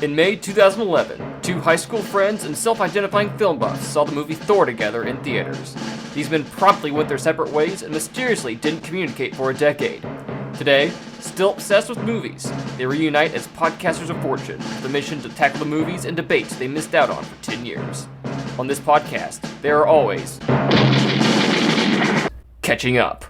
In May 2011, two high school friends and self-identifying film buffs saw the movie Thor together in theaters. These men promptly went their separate ways and mysteriously didn't communicate for a decade. Today, still obsessed with movies, they reunite as podcasters of fortune with the mission to tackle the movies and debates they missed out on for 10 years. On this podcast, they are always catching up.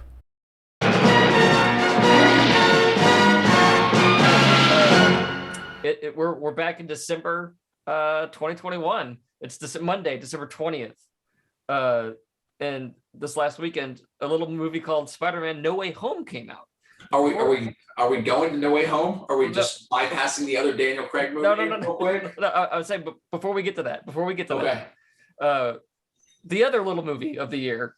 We're back in December 2021. It's Monday, December 20th. And this last weekend, a little movie called Spider-Man No Way Home came out. Are we going to No Way Home? Are we just bypassing the other Daniel Craig movie? No, I would say, but before we get to that, the other little movie of the year,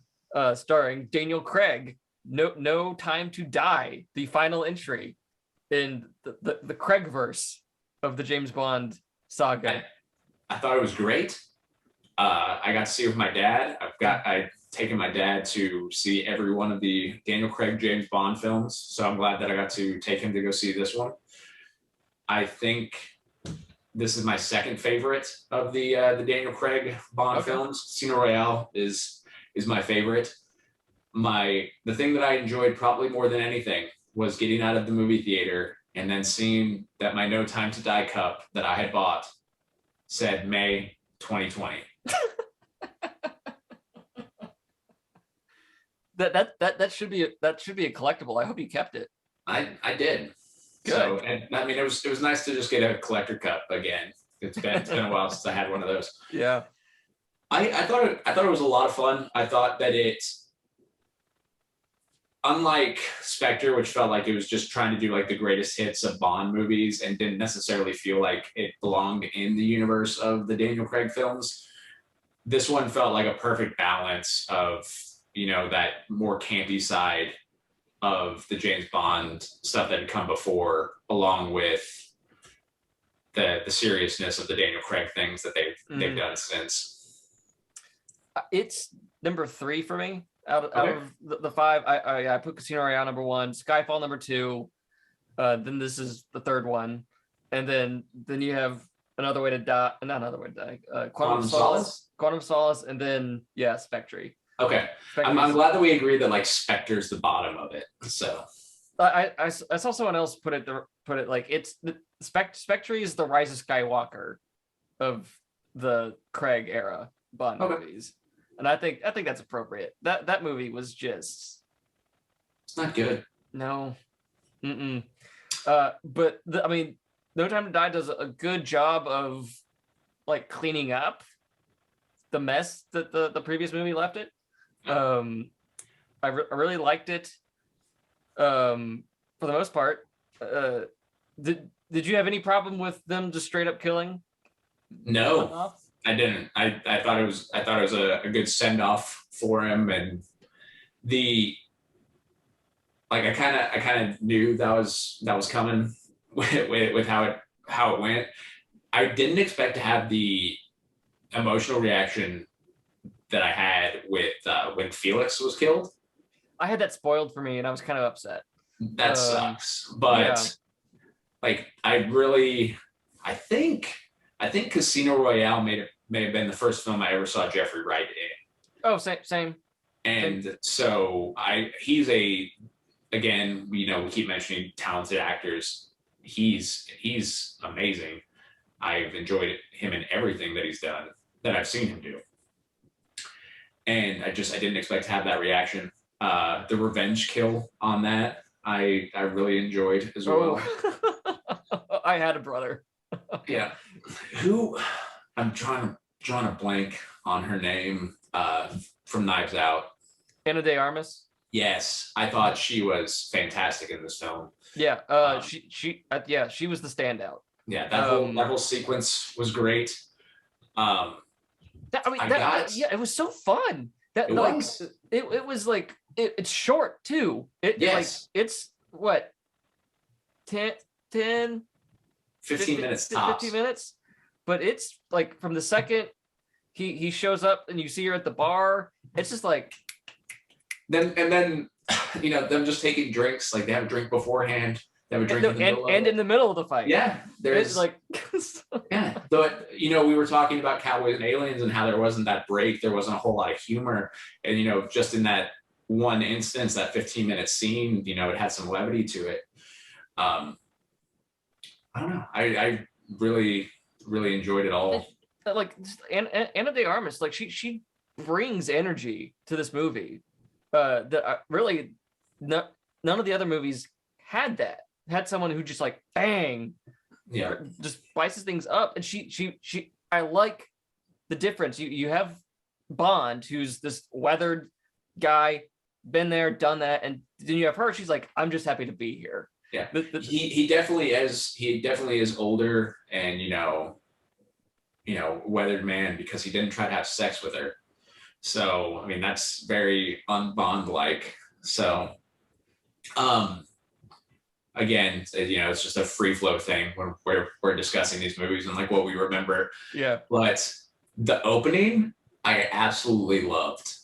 starring Daniel Craig, No Time to Die, the final entry in the Craigverse of the James Bond saga. I thought it was great. I got to see it with my dad. I've taken my dad to see every one of the Daniel Craig James Bond films, so I'm glad that I got to take him to go see this one. I think this is my second favorite of the Daniel Craig Bond films. Casino Royale is my favorite. The thing that I enjoyed probably more than anything was getting out of the movie theater and then seeing that my No Time to Die cup that I had bought said May 2020. That should be a collectible. I hope you kept it. I did. Good. So, and I mean, it was nice to just get a collector cup again. It's been a while since I had one of those. Yeah. I thought it was a lot of fun. I thought that it, unlike Spectre, which felt like it was just trying to do like the greatest hits of Bond movies and didn't necessarily feel like it belonged in the universe of the Daniel Craig films, this one felt like a perfect balance of, that more campy side of the James Bond stuff that had come before, along with the seriousness of the Daniel Craig things that they've done since. It's number 3 for me. Out of the 5, I put Casino Royale number 1, Skyfall number 2, then this is the third one, and then you have Another Way to Die, not Another Way to Die, Quantum Solace, and then Spectre. Okay, I'm glad that we agree that like Spectre's the bottom of it. So I saw someone else put it like it's Spectre is the Rise of Skywalker of the Craig era Bond movies. And I think that's appropriate. That movie was just, it's not good. No. But No Time to Die does a good job of like cleaning up the mess that the previous movie left it. I really liked it. For the most part. Did you have any problem with them just straight up killing? No. I didn't. I thought it was a good send off for him, and I kind of knew that was coming with how it went. I didn't expect to have the emotional reaction that I had with when Felix was killed. I had that spoiled for me, and I was kind of upset. That sucks, but I think Casino Royale may have been the first film I ever saw Jeffrey Wright in. Oh, same. And so he's again, we keep mentioning talented actors. He's amazing. I've enjoyed him in everything that he's done, that I've seen him do. And I didn't expect to have that reaction. The revenge kill on that, I really enjoyed as well. Oh. I had a brother. Yeah. Who, I'm drawing a blank on her name from Knives Out. Ana de Armas. Yes, I thought she was fantastic in this film. Yeah, she was the standout. Yeah, that whole sequence was great. It was so fun. It was like it's short too. It's what 10 15 minutes tops. 15 minutes, but it's like from the second he shows up and you see her at the bar, it's just like then them just taking drinks, like they have a drink beforehand. They have a drink in the middle of the fight. Yeah, there's like Yeah, but we were talking about Cowboys and Aliens and how there wasn't that break, there wasn't a whole lot of humor, and just in that one instance, that 15-minute scene, it had some levity to it. I don't know. I really, really enjoyed it all. Like Anna de Armas, like she brings energy to this movie. That really none of the other movies had that. Had someone who just like bang, Yeah, just spices things up, and she. I like the difference. You have Bond, who's this weathered guy, been there, done that, and then you have her. She's like, I'm just happy to be here. Yeah, he definitely is. He definitely is older, and weathered man, because he didn't try to have sex with her. So I mean, that's very un-Bond like. So, again, it's just a free flow thing when we're discussing these movies and like what we remember. Yeah. But the opening, I absolutely loved.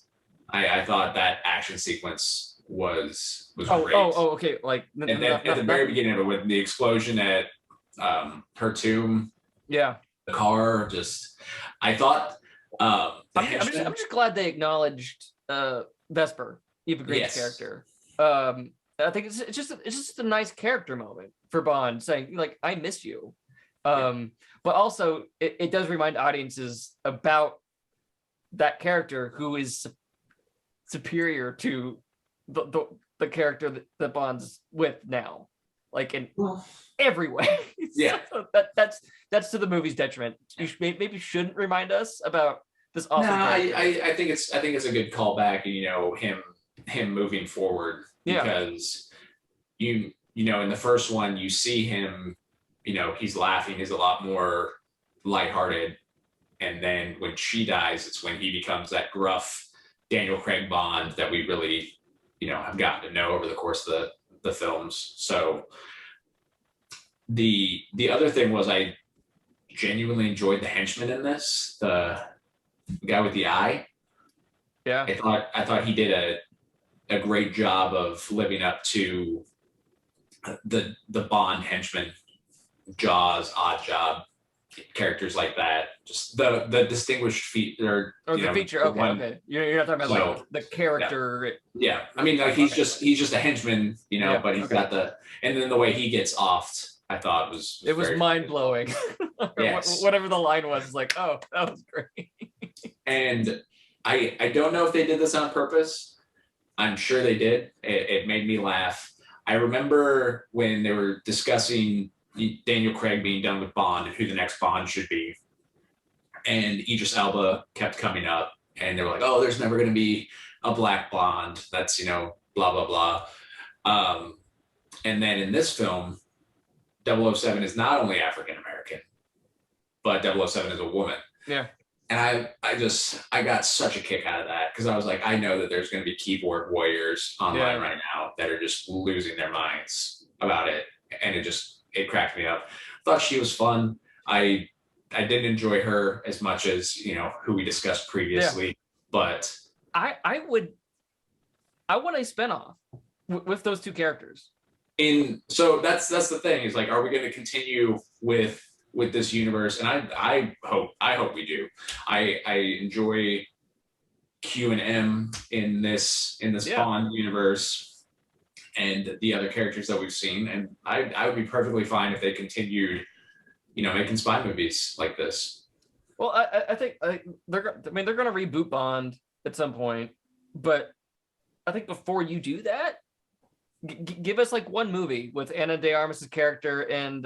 I thought that action sequence was great. Okay. Like, and then at the very beginning of it, with the explosion at her tomb, yeah, the car, I thought. I'm just glad they acknowledged Vesper, Eva Green's character. I think it's just a nice character moment for Bond, saying like, I miss you. But also it does remind audiences about that character who is superior to the character that Bond's with now, like in every way. Yeah. So that's to the movie's detriment. You maybe shouldn't remind us about this awesome character. I think it's a good callback, him moving forward, because in the first one you see him, he's laughing, he's a lot more lighthearted, and then when she dies, it's when he becomes that gruff Daniel Craig Bond that we really have gotten to know over the course of the films. So the other thing was, I genuinely enjoyed the henchman in this, the guy with the eye. Yeah, I thought he did a great job of living up to the Bond henchman, Jaws, Odd Job, characters like that. Just the distinguished feature. The feature. Okay. You're not talking about like the character. Yeah. I mean, like he's just a henchman, but he's got and then the way he gets offed, I thought was mind blowing. Yes. Whatever the line was, like, oh, that was great. And I don't know if they did this on purpose. I'm sure they did. It made me laugh. I remember when they were discussing Daniel Craig being done with Bond and who the next Bond should be, and Idris Elba kept coming up, and they were like, oh, there's never going to be a black Bond. That's, blah, blah, blah. And then in this film, 007 is not only African-American, but 007 is a woman. Yeah. And I got such a kick out of that, because I was like, I know that there's going to be keyboard warriors online right now that are just losing their minds about it. And it cracked me up. Thought she was fun. I didn't enjoy her as much as, who we discussed previously, but I want a spinoff with those two characters. So that's the thing, is like, are we going to continue with this universe? And I hope we do. I enjoy Q and M in this Bond universe and the other characters that we've seen, and I would be perfectly fine if they continued making spy movies like this. Well, I think they're going to reboot Bond at some point, but I think before you do that, give us like one movie with Ana de Armas' character and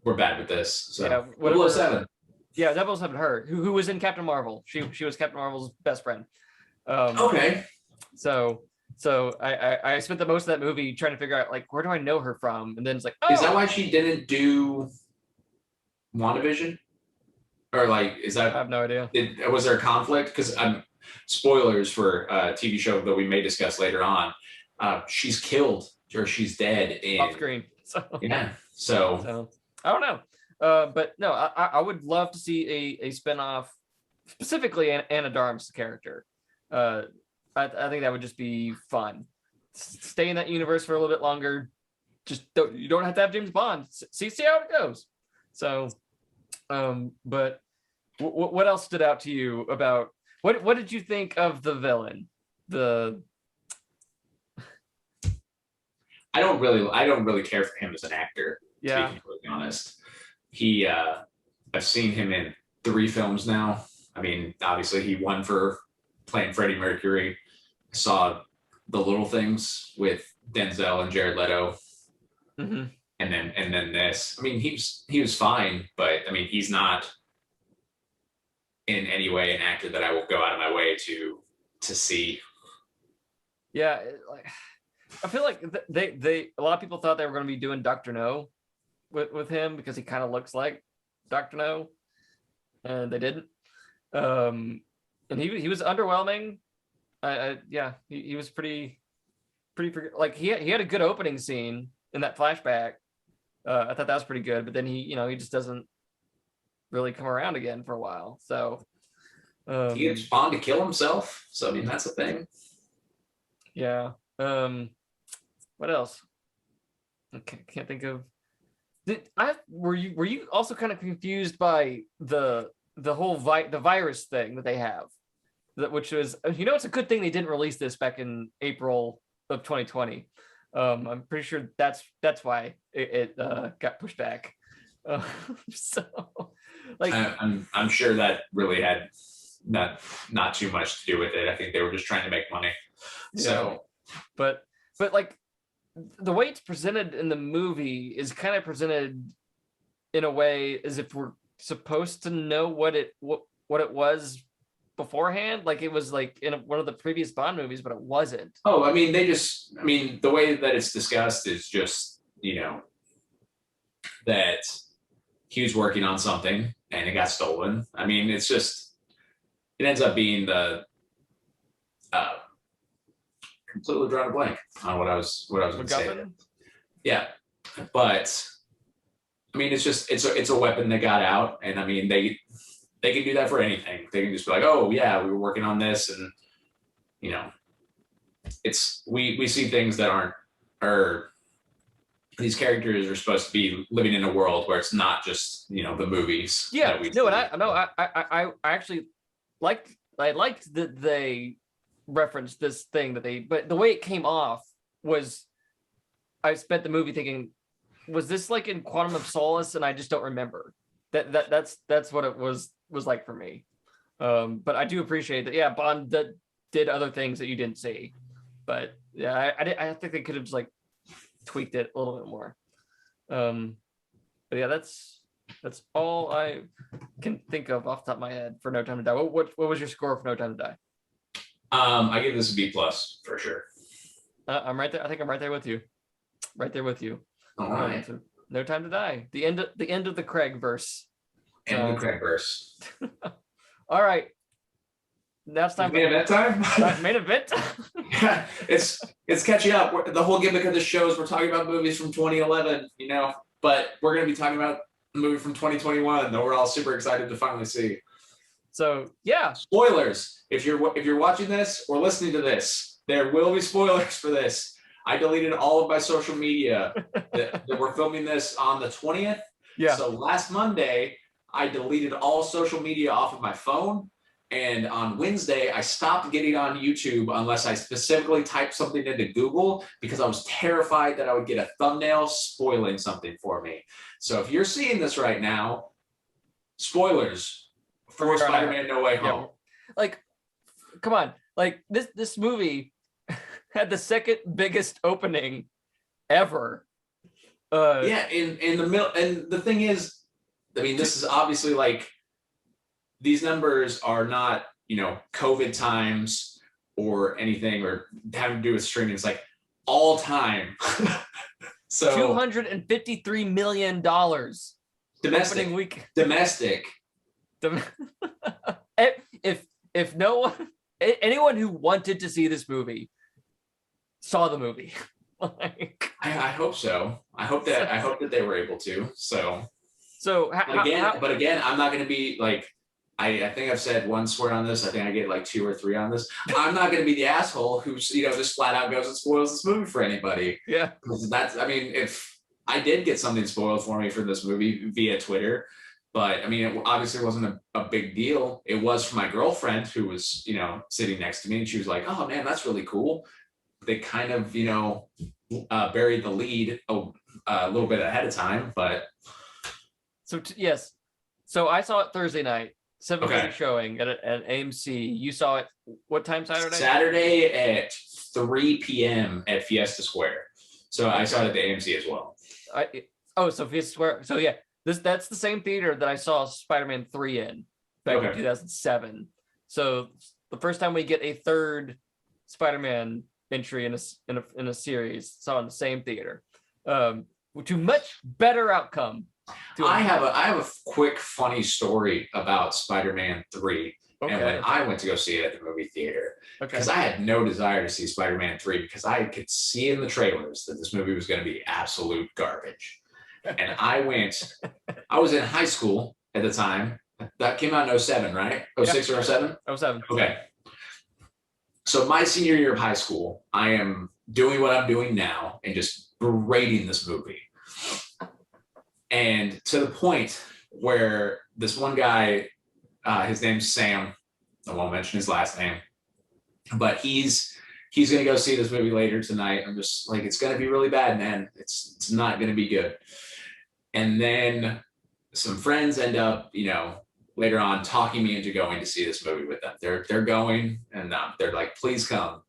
we're bad with this. So yeah, 007. Yeah, 007, her who was in Captain Marvel. She was Captain Marvel's best friend. Okay. So I spent the most of that movie trying to figure out, like, where do I know her from? And then it's like, oh, is that why she didn't do WandaVision? Or like, is that? I have no idea. Was there a conflict? Because spoilers for a TV show that we may discuss later on. She's killed, or she's dead off screen. So I don't know. But no, I would love to see a spinoff, specifically Ana de Armas' character. I think that would just be fun. Stay in that universe for a little bit longer. you don't have to have James Bond. See how it goes. So, but what else stood out to you about what did you think of the villain? I don't really care for him as an actor. Yeah. To be completely honest, I've seen him in 3 films now. I mean, obviously he won for playing Freddie Mercury. I saw The Little Things with Denzel and Jared Leto. Mm-hmm. And then this. I mean, he was fine, but I mean, he's not in any way an actor that I will go out of my way to see. Yeah, I feel like they a lot of people thought they were going to be doing Dr. No with him because he kind of looks like Dr. No, and they didn't. And he was underwhelming. Yeah, he was pretty like he had a good opening scene in that flashback. I thought that was pretty good, but then he just doesn't really come around again for a while. So he gets Bond to kill himself. So I mean, that's the thing. Yeah. What else? I can't think of. Were you also kind of confused by the whole the virus thing that they have, which was it's a good thing they didn't release this back in April of 2020. I'm pretty sure that's why it got pushed back. So like I'm sure that really had not too much to do with it. I think they were just trying to make money. Yeah. So but like the way it's presented in the movie is kind of presented in a way as if we're supposed to know what it was beforehand. Like it was like in one of the previous Bond movies, but it wasn't. Oh, I mean, the way that it's discussed is just, that he was working on something and it got stolen. I mean, it ends up being the completely drawn a blank on what I was going to say. Yeah, but I mean, it's a weapon that got out, and I mean they can do that for anything. They can just be like, oh yeah, we were working on this, and it's we see things that aren't these characters are supposed to be living in a world where it's not just the movies. Yeah, I actually liked that they referenced this thing but the way it came off was I spent the movie thinking, was this like in Quantum of Solace, and I just don't remember. That's what it was like for me. But I do appreciate that. Yeah, Bond did other things that you didn't see, but yeah, I think they could have just like tweaked it a little bit more. But yeah, that's all I can think of off the top of my head for No Time to Die. What was your score for No Time to Die? I give this a B+ for sure. I'm right there. I think I'm right there with you. Right there with you. All right. No Time to Die. The end of the Craig verse. End of the Craig verse. All right. Now it's time for main event time. Main event time. Yeah, it's catching up. The whole gimmick of the show is we're talking about movies from 2011, but we're going to be talking about the movie from 2021 that we're all super excited to finally see. So yeah. Spoilers. If you're watching this or listening to this, there will be spoilers for this. I deleted all of my social media that we're filming this on the 20th. Yeah. So last Monday, I deleted all social media off of my phone. And on Wednesday, I stopped getting on YouTube unless I specifically typed something into Google because I was terrified that I would get a thumbnail spoiling something for me. So if you're seeing this right now, spoilers for Spider-Man No Way Home. Yeah. Like, come on. Like this movie had the second biggest opening ever. Yeah, in the middle, and the thing is, I mean, this is obviously like these numbers are not, COVID times or anything or having to do with streaming. It's like all time. So $253 million domestic opening week. Domestic. If no one, anyone who wanted to see this movie saw the movie. Like, I hope so. I hope that they were able to. But again, I'm not going to be like, I think I've said one swear on this. I think I get like 2 or 3 on this. I'm not going to be the asshole who's, just flat out goes and spoils this movie for anybody. Yeah. I mean, if I did get something spoiled for me for this movie via Twitter, but I mean, it obviously wasn't a big deal. It was for my girlfriend who was, sitting next to me, and she was like, "Oh man, that's really cool." They kind of, buried the lead a little bit ahead of time, but. So yes. So I saw it Thursday night. 7:30 Okay. showing at AMC. You saw it what time Saturday? Saturday at 3 p.m. at Fiesta Square. So I saw it at the AMC as well. So Fiesta Square. So yeah, that's the same theater that I saw Spider-Man 3 in back in 2007. So the first time we get a third Spider-Man entry in a series, saw in the same theater. To much better outcome. I have a quick funny story about Spider-Man 3 and when I went to go see it at the movie theater, because I had no desire to see Spider-Man 3 because I could see in the trailers that this movie was going to be absolute garbage. And I was in high school at the time. That came out in 07, right? 06 or 07? 07. Okay. So my senior year of high school, I am doing what I'm doing now and just berating this movie. And to the point where this one guy, his name's Sam, I won't mention his last name, but he's going to go see this movie later tonight. I'm just like, it's going to be really bad, man. It's not going to be good. And then some friends end up, later on talking me into going to see this movie with them. They're going, and they're like, please come.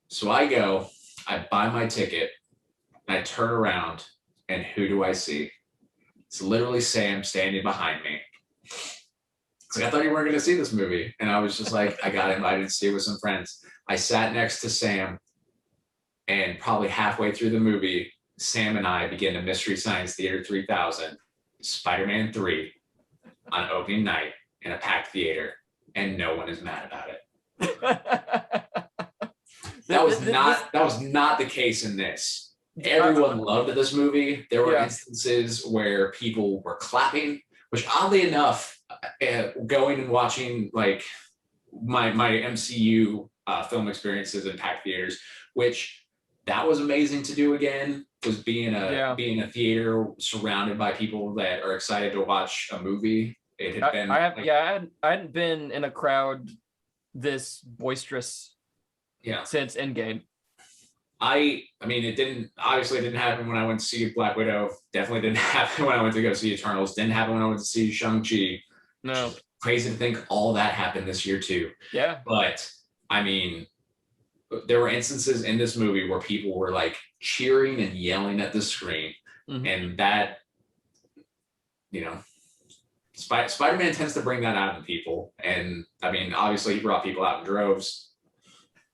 So I go, I buy my ticket, I turn around, and who do I see? It's literally Sam standing behind me. It's like, I thought you weren't going to see this movie. And I was just like, I got invited to see it with some friends. I sat next to Sam, and probably halfway through the movie, Sam and I began to Mystery Science Theater 3000, Spider-Man 3, on opening night in a packed theater, and no one is mad about it. That was not the case in this. Everyone loved this movie. There were instances where people were clapping, which oddly enough, going and watching like my MCU film experiences in packed theaters, which that was amazing to do again, was being a theater surrounded by people that are excited to watch a movie. It had been I hadn't been in a crowd this boisterous since Endgame. I mean, it didn't happen when I went to see Black Widow. Definitely didn't happen when I went to go see Eternals. Didn't happen when I went to see Shang-Chi. No. Crazy to think all that happened this year too. Yeah. But I mean, there were instances in this movie where people were like cheering and yelling at the screen. Mm-hmm. And that, Spider-Man tends to bring that out in people. And I mean, obviously he brought people out in droves,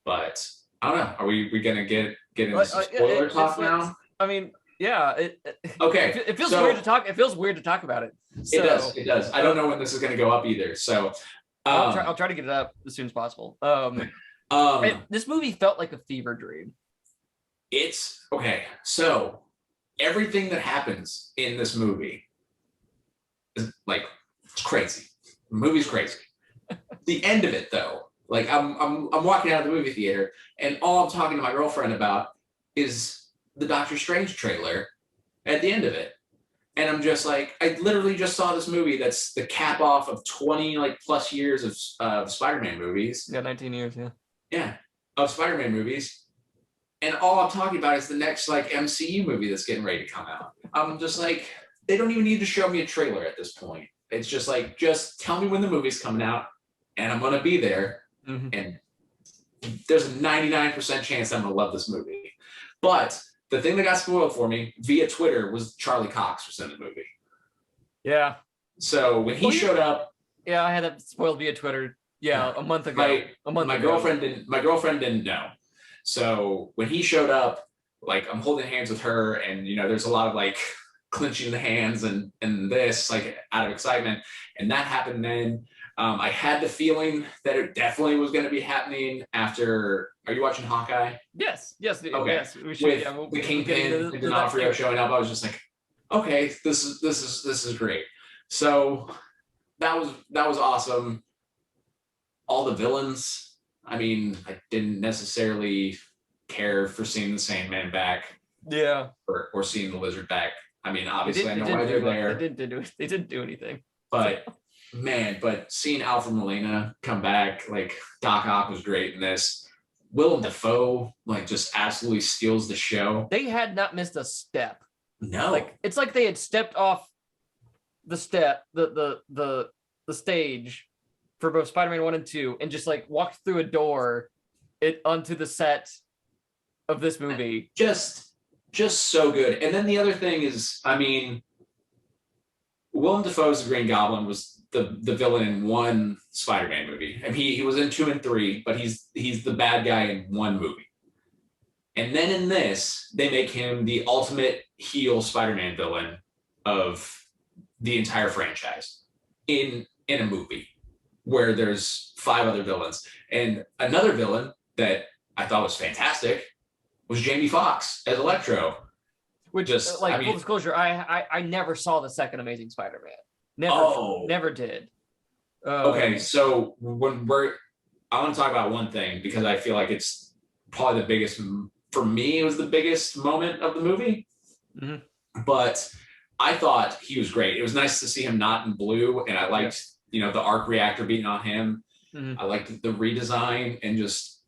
but I don't know. Are we going to get into some spoiler talk now? I mean, yeah. Okay. It feels weird to talk. It feels weird to talk about it. So, it does. I don't know when this is going to go up either. So I'll try to get it up as soon as possible. This movie felt like a fever dream. It's okay. So everything that happens in this movie is like, it's crazy. The movie's crazy. The end of it, though. Like I'm walking out of the movie theater, and all I'm talking to my girlfriend about is the Doctor Strange trailer at the end of it. And I'm just like, I literally just saw this movie that's the cap off of 20 plus years of Spider-Man movies. Yeah, 19 years, yeah. Yeah, of Spider-Man movies. And all I'm talking about is the next MCU movie that's getting ready to come out. I'm just like, they don't even need to show me a trailer at this point. It's just like, just tell me when the movie's coming out, and I'm going to be there. Mm-hmm. And there's a 99% chance I'm gonna love this movie. But the thing that got spoiled for me via Twitter was Charlie Cox was in the movie. Yeah. So when he showed up, I had it spoiled via Twitter. Yeah, a month ago. My girlfriend didn't know. So when he showed up, I'm holding hands with her, and there's a lot of clenching the hands and this out of excitement, and that happened then. I had the feeling that it definitely was going to be happening after. Are you watching Hawkeye? Yes. Okay. Yes. We should, with the Kingpin and D'Onofrio showing up, I was just like, okay, this is great. So that was awesome. all the villains. I mean, I didn't necessarily care for seeing the Sandman back. Yeah. Or seeing the Lizard back. I mean, obviously, I know why they're there. They didn't do anything. But man, seeing Alfred Molina come back, like Doc Ock was great in this. Willem Dafoe, like, just absolutely steals the show. They had not missed a step. No, like it's like they had stepped off the stage for both Spider-Man 1 and 2 and just like walked through a door onto the set of this movie. Just so good. And then the other thing is, I mean, Willem Dafoe's Green Goblin was the villain in one Spider-Man movie. I mean, he was in 2 and 3, but he's the bad guy in one movie. And then in this, they make him the ultimate heel Spider-Man villain of the entire franchise in a movie where there's 5 other villains. And another villain that I thought was fantastic was Jamie Foxx as Electro. Which, full disclosure, I never saw the second Amazing Spider-Man. Never did. Okay, so I want to talk about one thing because I feel like it's probably the biggest, for me, it was the biggest moment of the movie. Mm-hmm. But I thought he was great. It was nice to see him not in blue, and I liked, the arc reactor being on him. Mm-hmm. I liked the redesign and just,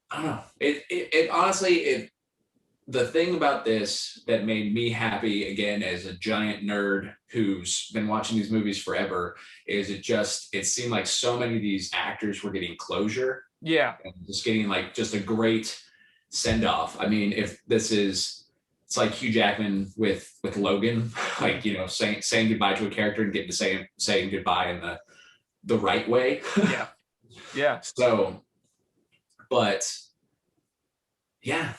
I don't know. It honestly, the thing about this that made me happy, again, as a giant nerd who's been watching these movies forever, is it seemed like so many of these actors were getting closure. Yeah. And just getting like just a great send off. I mean, if this is, it's like Hugh Jackman with Logan, like, saying goodbye to a character and getting to saying goodbye in the right way. Yeah. Yeah. So, but yeah.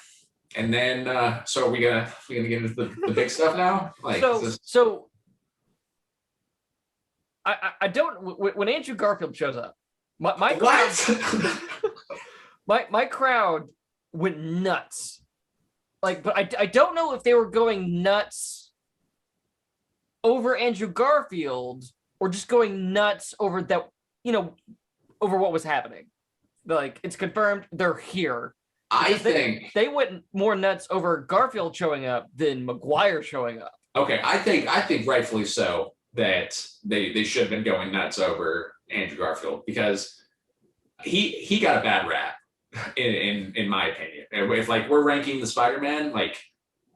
And then, so are we gonna get into the big stuff now? Like, so I don't. When Andrew Garfield shows up, my crowd, my crowd went nuts. Like, but I don't know if they were going nuts over Andrew Garfield or just going nuts over that, over what was happening. Like, it's confirmed they're here. I think they went more nuts over Garfield showing up than Maguire showing up. Okay, I think rightfully so that they should have been going nuts over Andrew Garfield because he got a bad rap in my opinion. If like we're ranking the Spider-Man, like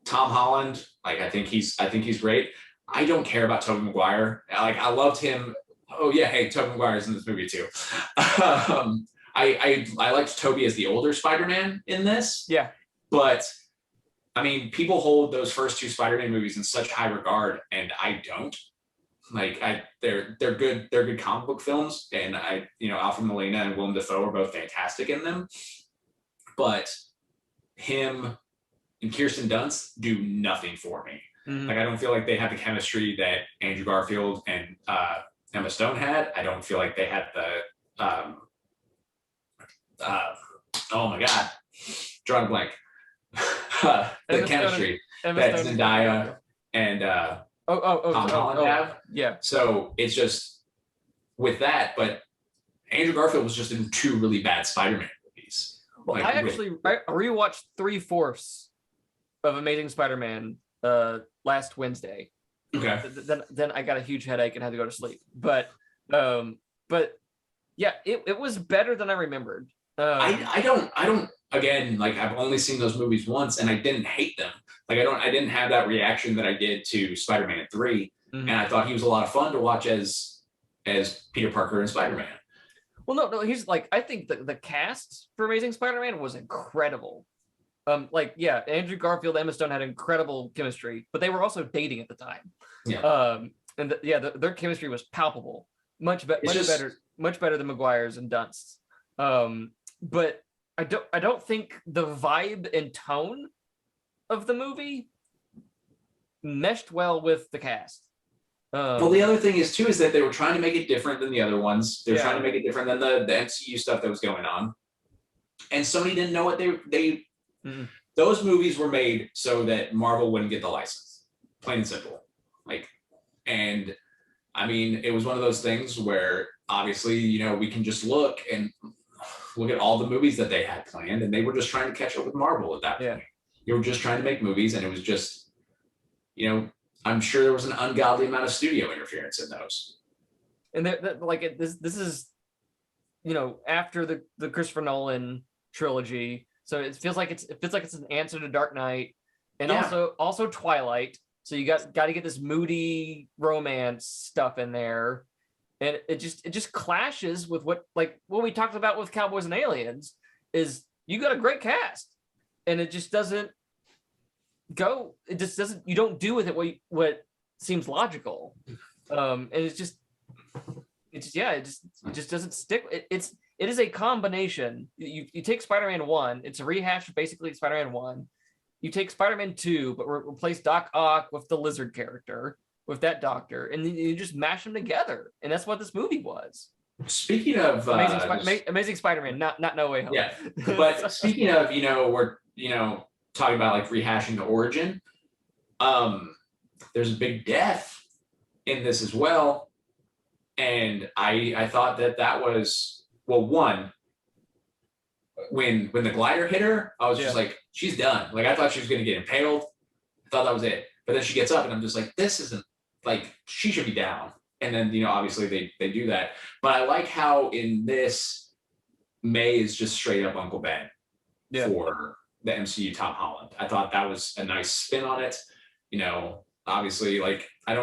Tom Holland, like I think he's great. I don't care about Tobey Maguire. Like I loved him. Oh yeah, hey, Tobey Maguire's in this movie too. I liked Tobey as the older Spider-Man in this. Yeah. But I mean, people hold those first 2 Spider-Man movies in such high regard, and I don't. Like they're good comic book films, and Alfred Molina and Willem Dafoe are both fantastic in them. But him and Kirsten Dunst do nothing for me. Mm-hmm. Like I don't feel like they have the chemistry that Andrew Garfield and Emma Stone had. I don't feel like they had the oh my god, drawing a blank. The chemistry that Zendaya and Tom Holland have. Yeah. So it's just with that, but Andrew Garfield was just in 2 really bad Spider-Man movies. Well, like, I rewatched 3/4 of Amazing Spider-Man last Wednesday. Okay. Then I got a huge headache and had to go to sleep. But yeah, it was better than I remembered. I don't again, like I've only seen those movies once and I didn't hate them. Like I didn't have that reaction that I did to Spider-Man 3. Mm-hmm. And I thought he was a lot of fun to watch as Peter Parker and Spider-Man. Well, no, he's like, I think the cast for Amazing Spider-Man was incredible. Andrew Garfield, Emma Stone had incredible chemistry, but they were also dating at the time. Yeah. Their chemistry was palpable, much better than Maguire's and Dunst's. But I don't think the vibe and tone of the movie meshed well with the cast. Well, the other thing is that they were trying to make it different than the other ones. They're trying to make it different than the MCU stuff that was going on. And Sony didn't know what they Mm-hmm. Those movies were made so that Marvel wouldn't get the license. Plain and simple. And I mean, it was one of those things where obviously, we can just look at all the movies that they had planned, and they were just trying to catch up with Marvel at that point. They were just trying to make movies, and it was just, I'm sure there was an ungodly amount of studio interference in those. And this is, after the Christopher Nolan trilogy, so it feels like it's an answer to Dark Knight, and also Twilight. So you got to get this moody romance stuff in there, and it just clashes with what we talked about with Cowboys and Aliens. Is you got a great cast, and it just doesn't go. It just doesn't. You don't do with it what seems logical, and it just doesn't stick. It is a combination. You take Spider-Man 1. It's a rehash of basically Spider-Man 1. You take Spider-Man 2, but replace Doc Ock with the lizard character, with that doctor, and then you just mash them together. And that's what this movie was. Speaking of Amazing Spider-Man, not No Way Home. Yeah, but speaking of, we're talking about like rehashing the origin. There's a big death in this as well, and I thought that was, well, one, when the glider hit her, I was just like, she's done. Like, I thought she was going to get impaled. I thought that was it. But then she gets up, and I'm just like, this isn't, like, she should be down. And then, obviously they do that. But I like how in this, May is just straight up Uncle Ben for the MCU Tom Holland. I thought that was a nice spin on it. Obviously, like, I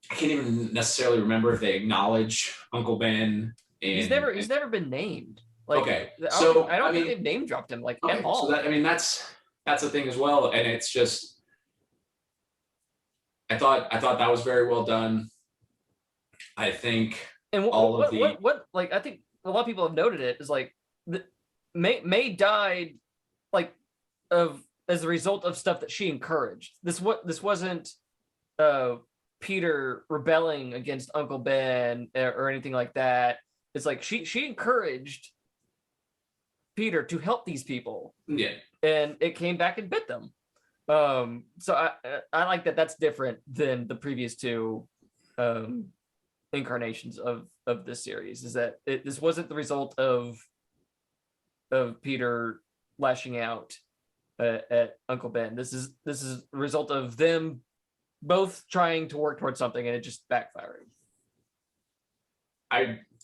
can't even necessarily remember if they acknowledge Uncle Ben. He's never been named. Like, okay, so I don't think they've name dropped him at all. So that's the thing as well, and it's just, I thought that was very well done. I think, and I think a lot of people have noted it is like May died as a result of stuff that she encouraged. This wasn't Peter rebelling against Uncle Ben or anything like that. It's like she encouraged Peter to help these people. Yeah. And it came back and bit them. So I like that. That's different than the previous two incarnations of this series. Is that this wasn't the result of Peter lashing out at Uncle Ben. This is a result of them both trying to work towards something and it just backfiring.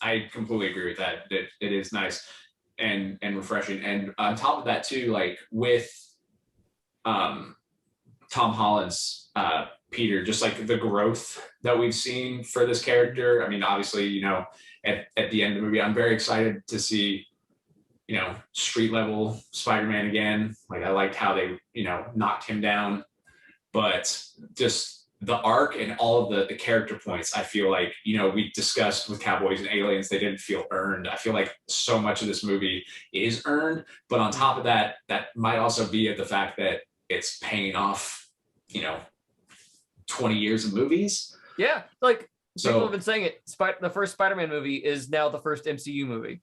I completely agree with that. It is nice and refreshing. And on top of that too, like with Tom Holland's Peter, just like the growth that we've seen for this character. I mean, obviously, at the end of the movie, I'm very excited to see, street level Spider-Man again. Like, I liked how they, knocked him down, but just the arc and all of the character points, I feel like, we discussed with Cowboys and Aliens, they didn't feel earned. I feel like so much of this movie is earned, but on top of that, that might also be the fact that it's paying off, 20 years of movies. Yeah, like people have been saying it. The first Spider-Man movie is now the first MCU movie.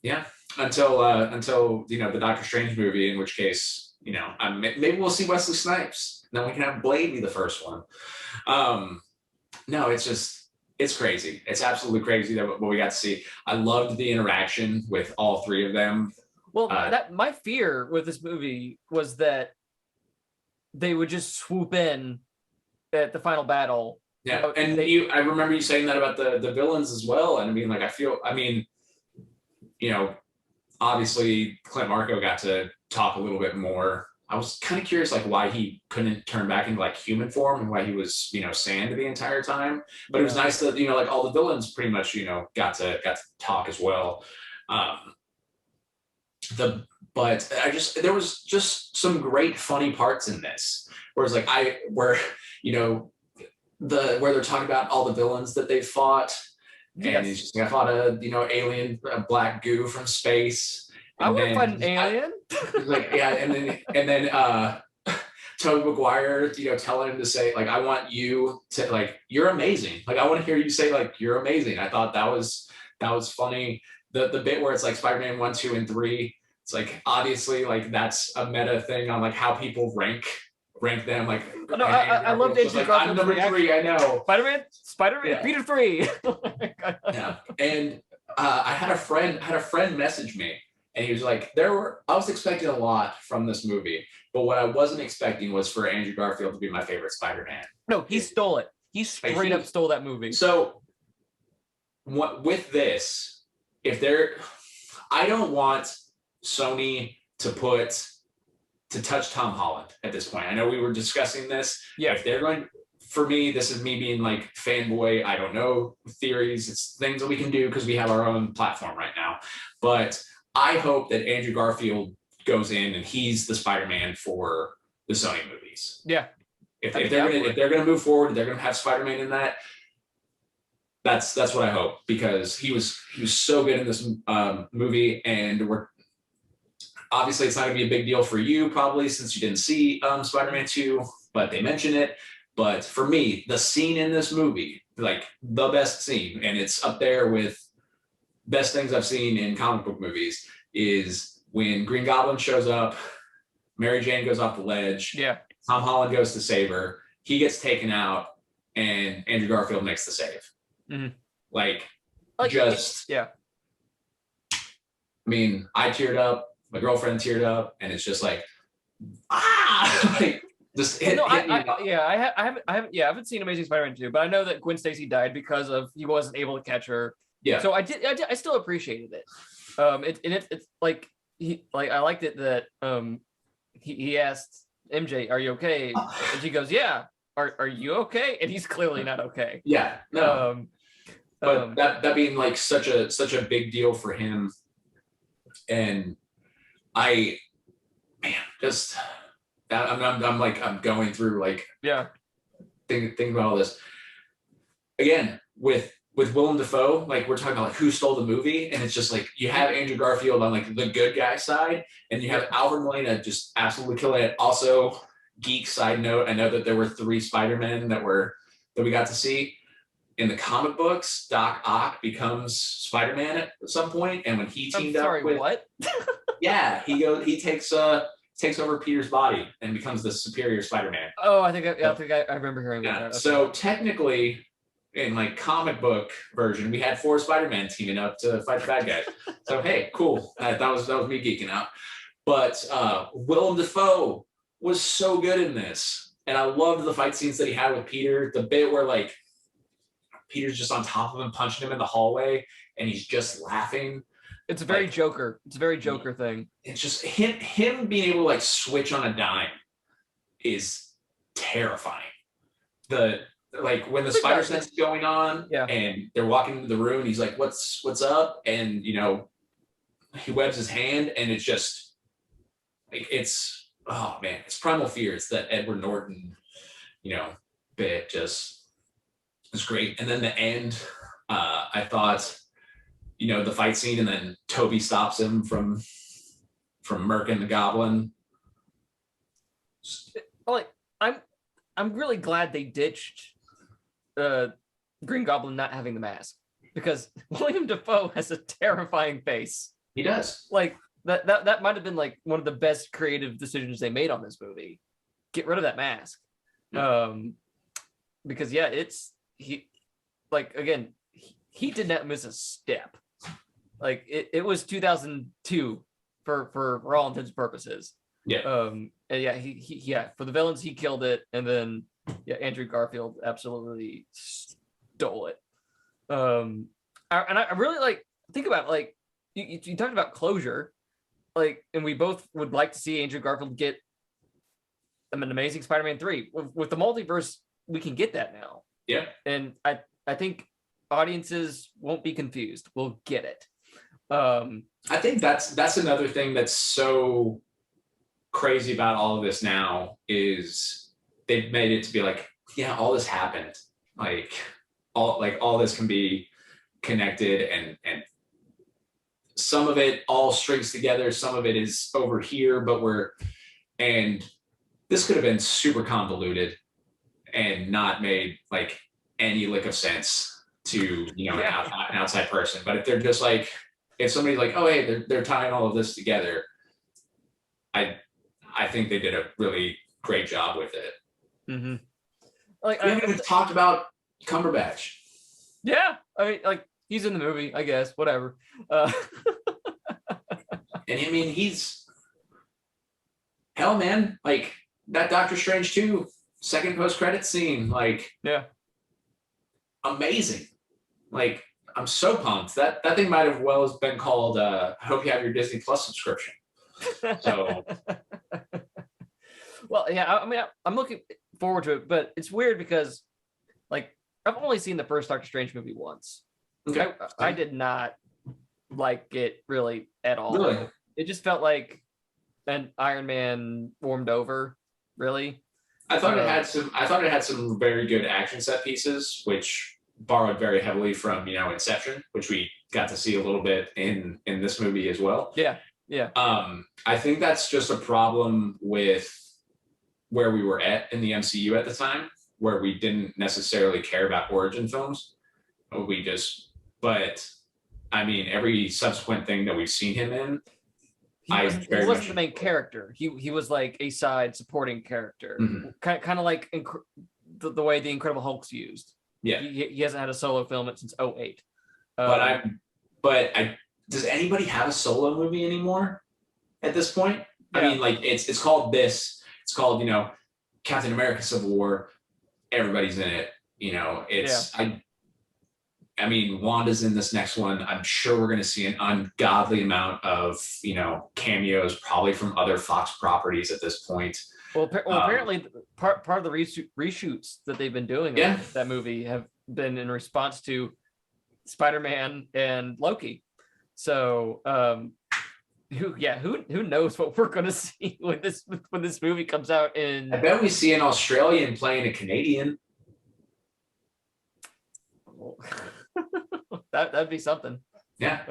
Yeah, until the Doctor Strange movie, in which case, maybe we'll see Wesley Snipes. Then we can have Blade be the first one. No, it's crazy. It's absolutely crazy that what we got to see. I loved the interaction with all three of them. Well, my fear with this movie was that they would just swoop in at the final battle. Yeah, and I remember you saying that about the villains as well. And I mean, obviously Clint Marco got to talk a little bit more. I was kind of curious, like, why he couldn't turn back into like human form and why he was, sand the entire time. But it was nice that, like all the villains pretty much, got to talk as well. There was just some great funny parts in this. Whereas where they're talking about all the villains that they fought. Yes. And he's just fought a alien, a black goo from space. I would fight an alien. And then Tobey Maguire, telling him to say, like, I want you to, like, you're amazing. Like, I want to hear you say, like, you're amazing. I thought that was funny. The bit where it's like Spider-Man 1, 2, and 3. It's like, obviously, like, that's a meta thing on like how people rank rank them like. No, I love Andrew Andrew Garfield's like, I'm Garfield's number 3. I know. Spider-Man, Yeah. Peter 3. Yeah, and I had a friend message me, and he was like, I was expecting a lot from this movie, but what I wasn't expecting was for Andrew Garfield to be my favorite Spider-Man. No, he stole it. He straight up stole that movie. So with this, I don't want Sony to touch Tom Holland at this point. I know we were discussing this. Yeah. If they're going, for me, this is me being like fanboy. I don't know theories. It's things that we can do because we have our own platform right now. But I hope that Andrew Garfield goes in and he's the Spider-Man for the Sony movies. Yeah. If they're gonna move forward, they're gonna have Spider-Man in that. That's what I hope, because he was so good in this movie, and obviously it's not gonna be a big deal for you probably since you didn't see Spider-Man 2, but they mention it. But for me, the scene in this movie, like the best scene, and it's up there with best things I've seen in comic book movies, is when Green Goblin shows up, Mary Jane goes off the ledge, yeah, Tom Holland goes to save her, he gets taken out, and Andrew Garfield makes the save. Mm-hmm. Like just yeah. I mean, I teared up, my girlfriend teared up, and it's just like like just hit me. I haven't seen Amazing Spider-Man 2, but I know that Gwen Stacy died because he wasn't able to catch her. Yeah. So I still appreciated it. It's like I liked it that he asked MJ, "Are you okay?" And she goes, "Yeah." Are you okay? And he's clearly not okay. Yeah. No. But that being like such a big deal for him, and I'm going through like thinking about all this again with Willem Dafoe. Like we're talking about like who stole the movie, and it's just like you have Andrew Garfield on like the good guy side, and you have Alfred Molina just absolutely killing it. Also, geek side note, I know that there were 3 Spider-Men that we got to see. In the comic books, Doc Ock becomes Spider-Man at some point, and when he teamed up with what? yeah, he takes over Peter's body and becomes the superior Spider-Man. Oh, I think I remember hearing that. Okay. So technically, in like comic book version, we had 4 Spider-Men teaming up to fight the bad guys. So hey, cool. That was me geeking out. But Willem Dafoe was so good in this, and I loved the fight scenes that he had with Peter. The bit where like Peter's just on top of him, punching him in the hallway, and he's just laughing. It's a very Joker. It's a very Joker thing. It's just him being able to like switch on a dime is terrifying. Like when the spider sense is going on, and they're walking into the room, and he's like, "What's up?" And you know, he webs his hand, and it's just like it's Primal Fear. It's that Edward Norton, bit just. It's great. And then the end, I thought, the fight scene, and then Toby stops him from murking the goblin. Like I'm really glad they ditched Green Goblin not having the mask, because William Dafoe has a terrifying face. He does. Like that might have been like one of the best creative decisions they made on this movie. Get rid of that mask. Yeah. Because he did not miss a step. Like it was 2002 for all intents and purposes. Yeah. He for the villains he killed it, and then Andrew Garfield absolutely stole it. And I really like think about like you talked about closure, like, and we both would like to see Andrew Garfield get an Amazing Spider-Man 3 with the multiverse. We can get that now. Yeah. And I think audiences won't be confused. We'll get it. I think that's another thing that's so crazy about all of this now is they've made it to be like, yeah, all this happened. Like all this can be connected, and some of it all strings together. Some of it is over here, and this could have been super convoluted and not made like any lick of sense to an outside person. But if they're just like, if somebody's like, oh hey, they're tying all of this together, I think they did a really great job with it. Mm-hmm. Like We haven't even talked about Cumberbatch. Yeah, I mean, like he's in the movie, I guess. Whatever. And I mean, he's hell, man. Like that Doctor Strange 2 second post-credit scene, like yeah. amazing. Like I'm so pumped. That thing might have well has been called I hope you have your Disney Plus subscription. So well, yeah, I mean, I'm looking forward to it, but it's weird because like I've only seen the first Doctor Strange movie once. okay. I did not like it really at all. Really? It just felt like an Iron Man warmed over, really. I thought it had some very good action set pieces, which borrowed very heavily from, Inception, which we got to see a little bit in this movie as well. Yeah. Yeah. I think that's just a problem with where we were at in the MCU at the time, where we didn't necessarily care about origin films. But I mean, every subsequent thing that we've seen him in, he wasn't the main character. He was like a side supporting character, kind of like the way the Incredible Hulk's used. Yeah, he hasn't had a solo film since 2008. But does anybody have a solo movie anymore at this point? Yeah. I mean, like it's called this. It's called Captain America: Civil War. Everybody's in it. I mean, Wanda's in this next one. I'm sure we're going to see an ungodly amount of, cameos, probably from other Fox properties at this point. Well, apparently part of the reshoots that they've been doing of that movie have been in response to Spider-Man and Loki. So, who knows what we're going to see when this movie comes out in... I bet we see an Australian playing a Canadian. That'd be something. Yeah.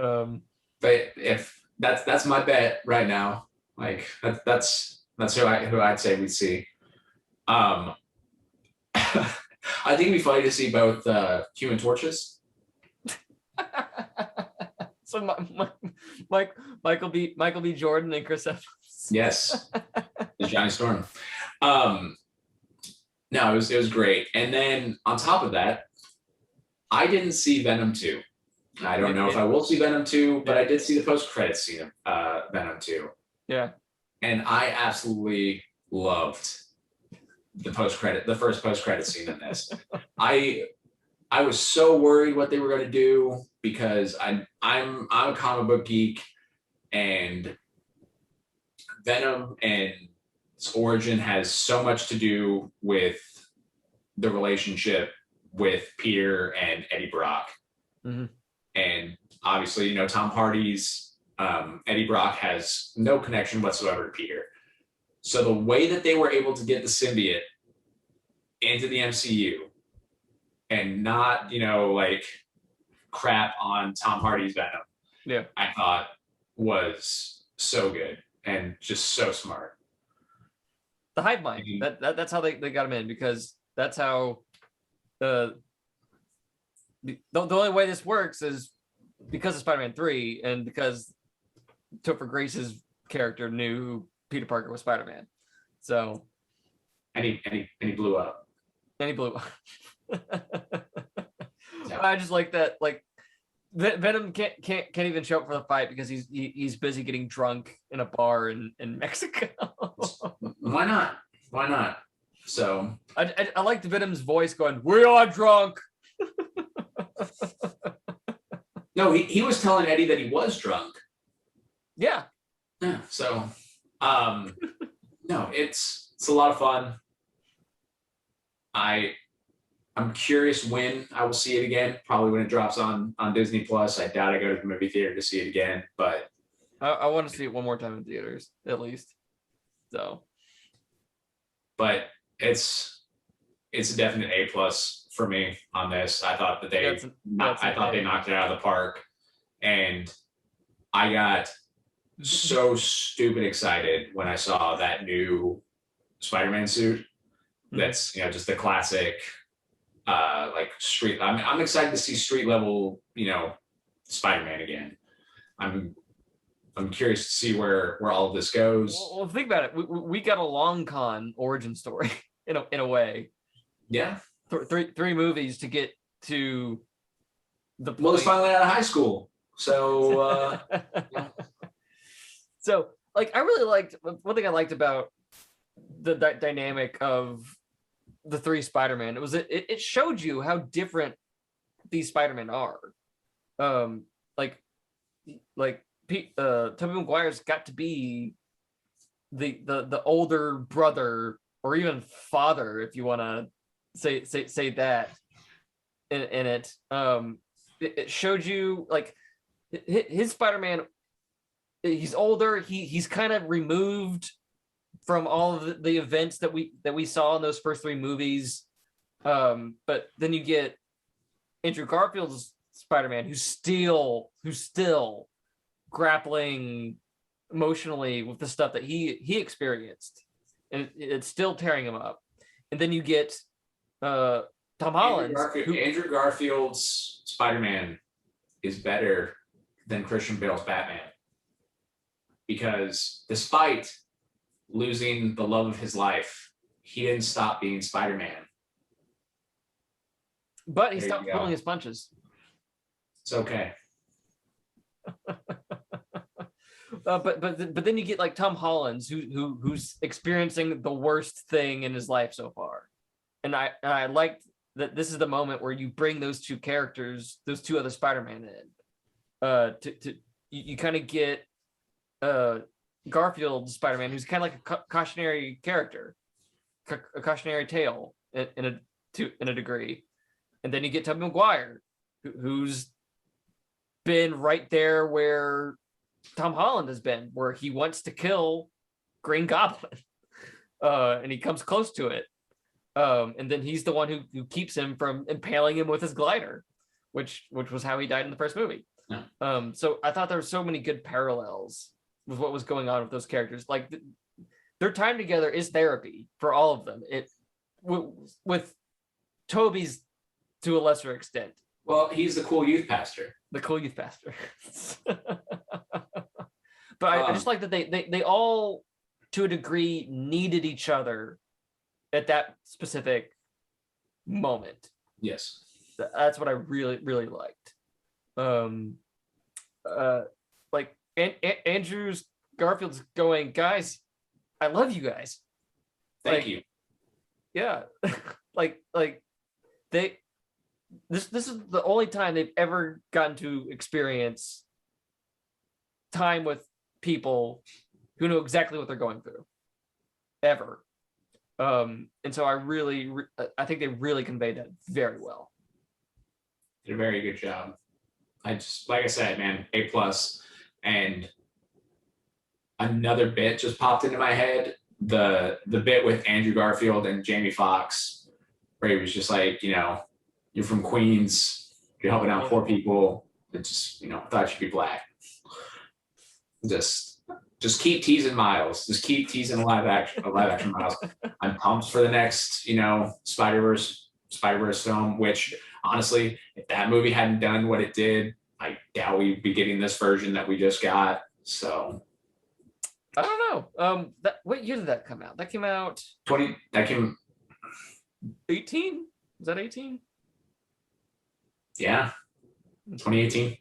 But if that's my bet right now, like that's who I'd say we'd see. I think it'd be funny to see both Human Torches. So Michael B. Jordan and Chris Evans. Yes, the Johnny Storm. No, it was great. And then on top of that, I didn't see Venom 2. I don't know if I will see Venom 2, but I did see the post-credit scene of Venom 2. Yeah. And I absolutely loved the first post-credit scene in this. I was so worried what they were going to do because I'm a comic book geek, and Venom and its origin has so much to do with the relationship with Peter and Eddie Brock. Mm-hmm. And obviously, Tom Hardy's Eddie Brock has no connection whatsoever to Peter. So the way that they were able to get the symbiote into the MCU and not, like crap on Tom Hardy's Venom, I thought was so good and just so smart. The hive mind. That's how they got him in, because that's how the only way this works is because of Spider-Man 3 and because Topher Grace's character knew who Peter Parker was Spider-Man. So and he blew up. And he blew up. I just like that. Like Venom can't even show up for the fight because he's busy getting drunk in a bar in Mexico. Why not? So I like the Venom's voice going, "We are drunk." No, he was telling Eddie that he was drunk. Yeah. So, no, it's a lot of fun. I'm curious when I will see it again. Probably when it drops on Disney Plus. I doubt I go to the movie theater to see it again, but I want to see it one more time in theaters at least. So, but it's a definite A+ for me on this. I thought that they knocked it out of the park, and I got so stupid excited when I saw that new Spider-Man suit. That's just the classic like street. I'm excited to see street level Spider-Man again. I'm curious to see where all of this goes. Well, think about it. We got a long con origin story in a way. Yeah. Three movies to get to the point. Well, he's finally out of high school. So, So, like, I really liked one thing I liked about the dynamic of the three Spider-Man. It was it showed you how different these Spider-Man are. Tobey Maguire's got to be the older brother or even father, if you want to say that in it. It showed you like his Spider-Man. He's older. He's kind of removed from all of the events that we saw in those first three movies. But then you get Andrew Garfield's Spider-Man, who's still grappling emotionally with the stuff that he experienced, and it's still tearing him up. And then you get Tom Holland. Andrew Garfield's Spider-Man is better than Christian Bale's Batman, because despite losing the love of his life, he didn't stop being Spider-Man. But he stopped pulling his punches. It's okay. But then you get like Tom Holland's who's experiencing the worst thing in his life so far, and I liked that this is the moment where you bring those two characters, those two other Spider-Man in. You kind of get Garfield's Spider-Man, who's kind of like a cautionary character, a cautionary tale in a degree, and then you get Tobey Maguire, who's been right there where Tom Holland has been, where he wants to kill Green Goblin, and he comes close to it, and then he's the one who keeps him from impaling him with his glider, which was how he died in the first movie. Yeah. So I thought there were so many good parallels with what was going on with those characters. Like their time together is therapy for all of them. With Toby's to a lesser extent. Well, he's the cool youth pastor. The cool youth pastor. But I just like that they all, to a degree, needed each other at that specific moment. Yes. That's what I really, really liked. Like Andrew's Garfield's going, guys, I love you guys. Thank you. Yeah. like this is the only time they've ever gotten to experience time with people who know exactly what they're going through, ever. And so I think they really conveyed that very well. Did a very good job. Like I said, man, A+. And another bit just popped into my head, the bit with Andrew Garfield and Jamie Foxx, where he was just like, you're from Queens, you're helping out poor people. It just, thought you'd be black. Just keep teasing Miles. Just keep teasing live action Miles. I'm pumped for the next, Spider-Verse film, which honestly, if that movie hadn't done what it did, I doubt we'd be getting this version that we just got. So I don't know. What year did that come out? That came out 18? Was that 18? Yeah. 2018.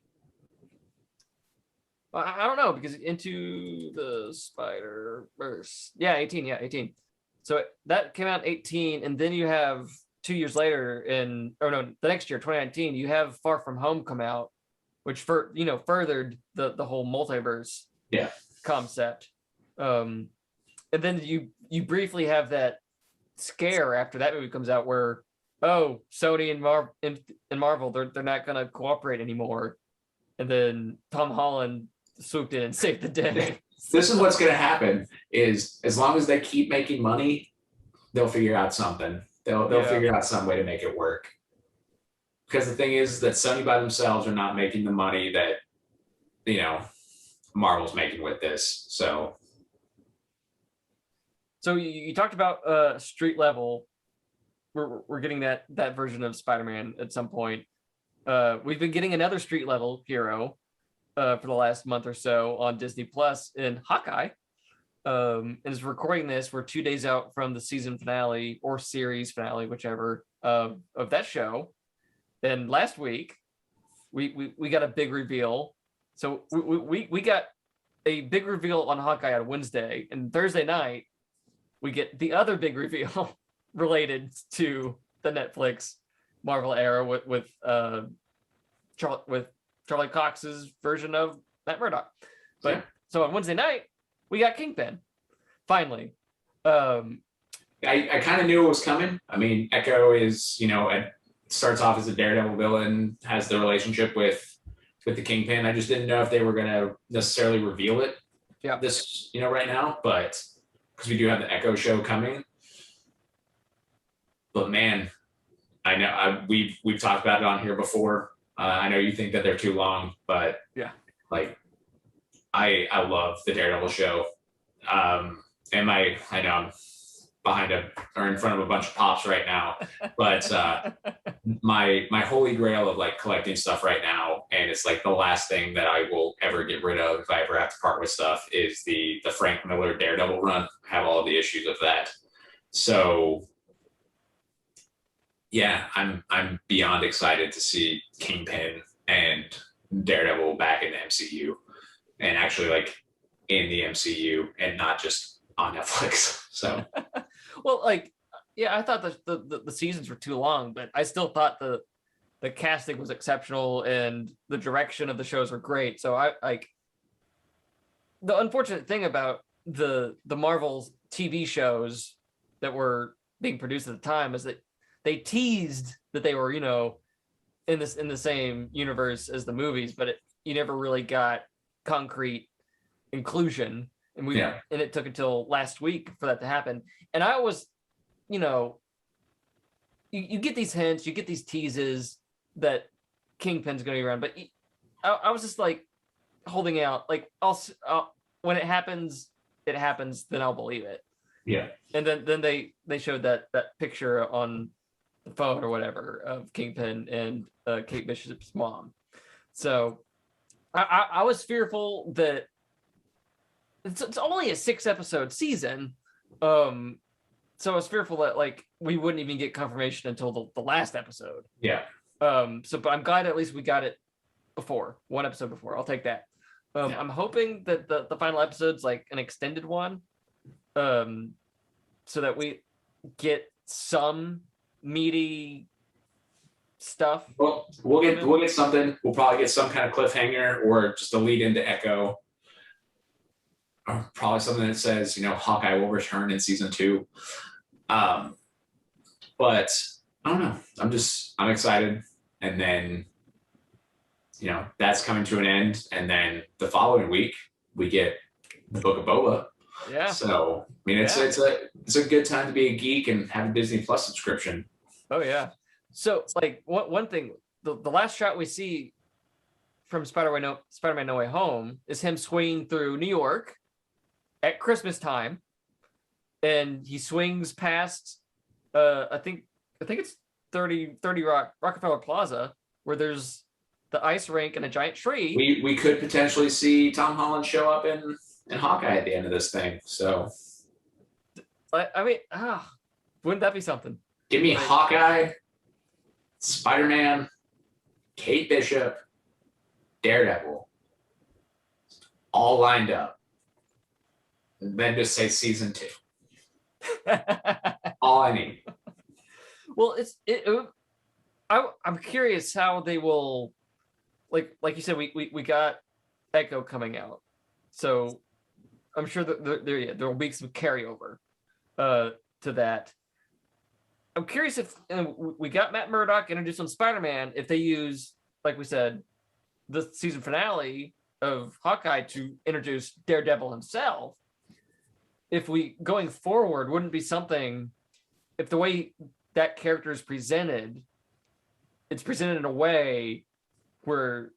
I don't know, because Into the Spider-Verse. Yeah, 18. Yeah, 18. So that came out in 18, and then you have 2 years later the next year, 2019, you have Far From Home come out, which furthered the whole multiverse concept. And then you briefly have that scare after that movie comes out where, Sony and Marvel, they're not gonna cooperate anymore. And then Tom Holland swooped in and saved the day. This is what's gonna happen, is as long as they keep making money, they'll figure out something. They'll figure out some way to make it work. Because the thing is that Sony by themselves are not making the money that, Marvel's making with this. So you talked about street level. We're getting that version of Spider-Man at some point. We've been getting another street level hero for the last month or so on Disney Plus in Hawkeye. And is recording this. We're 2 days out from the season finale or series finale, whichever, of that show. And last week, we got a big reveal. So we got a big reveal on Hawkeye on Wednesday, and Thursday night we get the other big reveal related to the Netflix Marvel era with Charlie Cox's version of Matt Murdock. But yeah. So on Wednesday night we got Kingpin finally. I kind of knew it was coming. I mean, Echo is, starts off as a Daredevil villain, has the relationship with the Kingpin. I just didn't know if they were going to necessarily reveal it this, right now, but because we do have the Echo show coming. But man, I know we've talked about it on here before. I know you think that they're too long, but yeah, like I love the Daredevil show. I know I'm behind or in front of a bunch of pops right now, but my holy grail of like collecting stuff right now, and it's like the last thing that I will ever get rid of if I ever have to part with stuff, is the Frank Miller Daredevil run. I have all the issues of that. So yeah, I'm beyond excited to see Kingpin and Daredevil back in the MCU, and actually like in the MCU and not just on Netflix. So well, like, yeah, I thought the seasons were too long, but I still thought the casting was exceptional and the direction of the shows were great. So I like, the unfortunate thing about the Marvel TV shows that were being produced at the time is that they teased that they were, in the same universe as the movies, but you never really got concrete inclusion. And and it took until last week for that to happen. And I was, you get these hints, you get these teases that Kingpin's going to be around, but I was just like holding out, like I'll when it happens, then I'll believe it. Yeah. And then they showed that picture on the phone or whatever of Kingpin and Kate Bishop's mom. So I was fearful that it's only a 6-episode season. So I was fearful that like we wouldn't even get confirmation until the last episode. Yeah. But I'm glad at least we got it one episode before. I'll take that. I'm hoping that the final episode's like an extended one, so that we get some meaty stuff. Well, we'll get something. We'll probably get some kind of cliffhanger or just a lead into Echo. Or probably something that says, Hawkeye will return in season 2. But I don't know. I'm excited. And then, that's coming to an end. And then the following week we get the Book of Boba. Yeah. So I mean, it's a good time to be a geek and have a Disney Plus subscription. Oh yeah. So like one thing, the last shot we see from Spider-Man No Way Home is him swinging through New York at Christmas time, and he swings past I think it's 30 Rockefeller Plaza, where there's the ice rink and a giant tree. We could potentially see Tom Holland show up in Hawkeye at the end of this thing. So I mean, wouldn't that be something? Give me Hawkeye, Spider-Man, Kate Bishop, Daredevil, all lined up. And then just say season 2. All I need. Well, I'm curious how they will, like you said, we got Echo coming out, so I'm sure that there will be some carryover to that. I'm curious if we got Matt Murdock introduced on Spider-Man, if they use, like we said, the season finale of Hawkeye to introduce Daredevil himself. If we, going forward, wouldn't be something, if the way that character is presented, it's presented in a way where,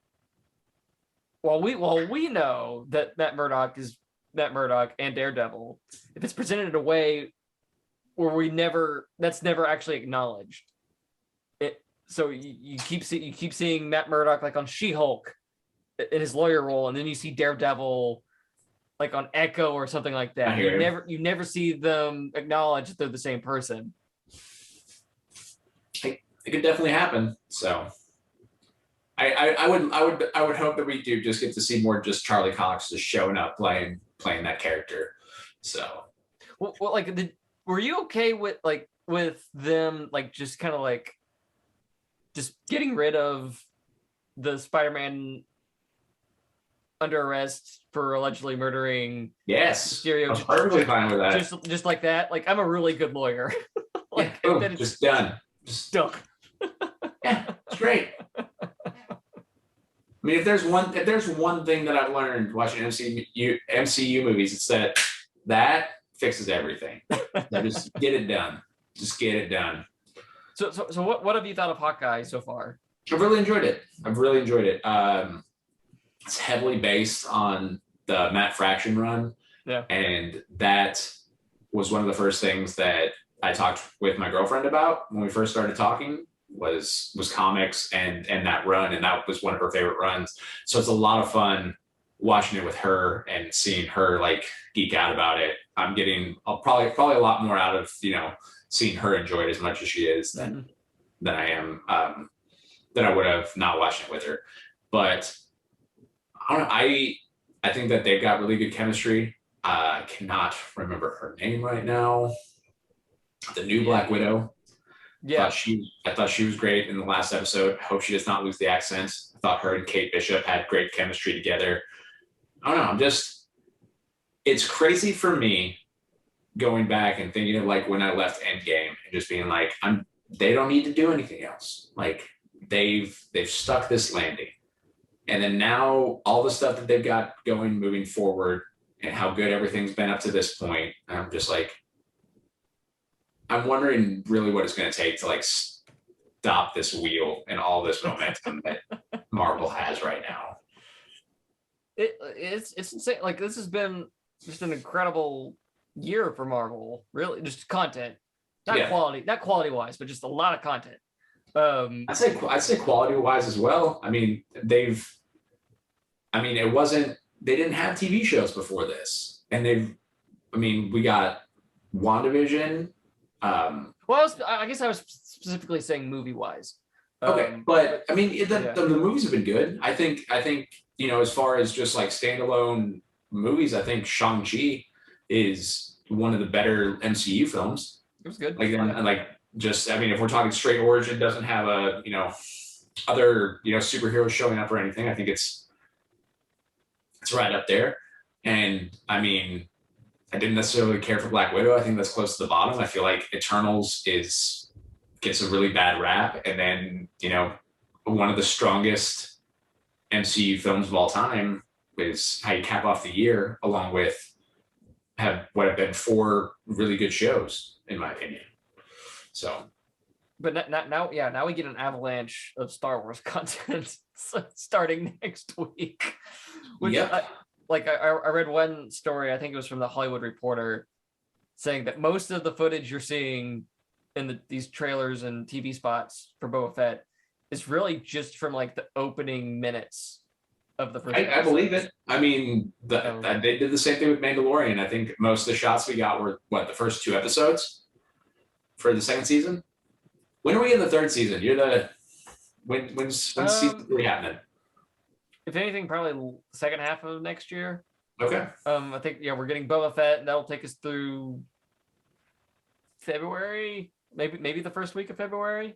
while we know that Matt Murdock is Matt Murdock and Daredevil, if it's presented in a way where that's never actually acknowledged, so you keep seeing Matt Murdock like on She-Hulk in his lawyer role, and then you see Daredevil like on Echo or something like that. You never see them acknowledge that they're the same person. It could definitely happen. So I would hope that we do just get to see more just Charlie Cox just showing up playing that character. So well like were you okay with them like just kind of like just getting rid of the Spider-Man under arrest for allegedly murdering Mysterio? I'm perfectly fine with that. Just like that. Like, I'm a really good lawyer. Like, yeah, boom, just done. Just done. Yeah, it's great. I mean, if there's one thing that I've learned watching MCU movies, it's that fixes everything. Just get it done. Just get it done. So what have you thought of Hawkeye so far? I've really enjoyed it. It's heavily based on the Matt Fraction run. Yeah. And that was one of the first things that I talked with my girlfriend about when we first started talking was comics and that run. And that was one of her favorite runs. So it's a lot of fun watching it with her and seeing her like geek out about it. I'm getting probably a lot more out of, seeing her enjoy it as much as she is than I am, than I would have not watching it with her. But I don't know. I think that they've got really good chemistry. I cannot remember her name right now. The new Black Widow. Yeah. I thought she was great in the last episode. I hope she does not lose the accent. I thought her and Kate Bishop had great chemistry together. I don't know. It's crazy for me going back and thinking of like when I left Endgame and just being like, they don't need to do anything else. Like they've stuck this landing. And then now all the stuff that they've got going moving forward and how good everything's been up to this point, I'm just like, I'm wondering really what it's going to take to like stop this wheel and all this momentum that Marvel has right now. It's insane. Like this has been just an incredible year for Marvel. Really, just content, not quality wise, but just a lot of content. I'd say quality wise as well. I mean, they didn't have TV shows before this, and we got WandaVision. I guess I was specifically saying movie wise. Okay, but I mean, the movies have been good. I think as far as just like standalone movies, I think Shang-Chi is one of the better MCU films. It was good. If we're talking straight origin, doesn't have other superheroes showing up or anything. I think it's right up there. And I mean, I didn't necessarily care for Black Widow. I think that's close to the bottom. I feel like Eternals gets a really bad rap, and then one of the strongest MCU films of all time is how you cap off the year, along with what have been 4 really good shows, in my opinion. So, but now we get an avalanche of Star Wars content starting next week. Which I read one story, I think it was from the Hollywood Reporter, saying that most of the footage you're seeing in these trailers and TV spots for Boba Fett is really just from like the opening minutes of the first I believe it. I mean, they did the same thing with Mandalorian. I think most of the shots we got were the first 2 episodes for the second season. When are we in the 3rd season? When's season 3 happening? If anything, probably second half of next year. Okay. I think we're getting Boba Fett, and that'll take us through February, maybe the first week of February,